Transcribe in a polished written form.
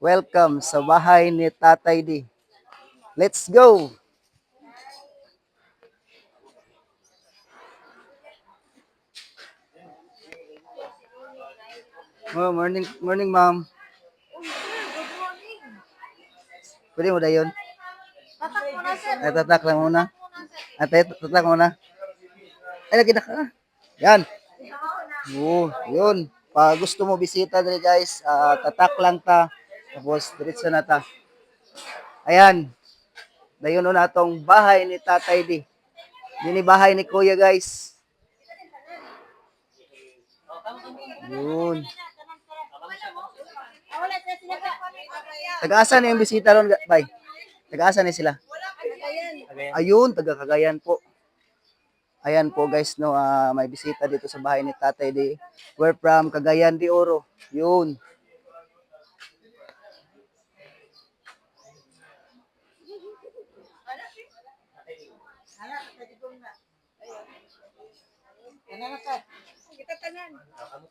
Welcome sa bahay ni Tatay D. Let's go! Oh, morning, morning, ma'am. Pwede mo dayon? Tatak muna, sir. Ay, tatak lang muna. Ate, tatak muna. Ay, lagi na ka. Yan. Oo, yun. Pag gusto mo bisita dali guys, tatak lang ta. Tapos, diretso na ta. Ayan. Dayon na atong bahay ni Tatay D. Dini bahay ni Kuya guys. Yun. Taga-asa na yung bisita ron, bay? Taga-asa ni sila? Ayun, taga Cagayan po. Ayan po guys, no, may bisita dito sa bahay ni Tatay D. We're from Cagayan de Oro. Yun. Kita tanan.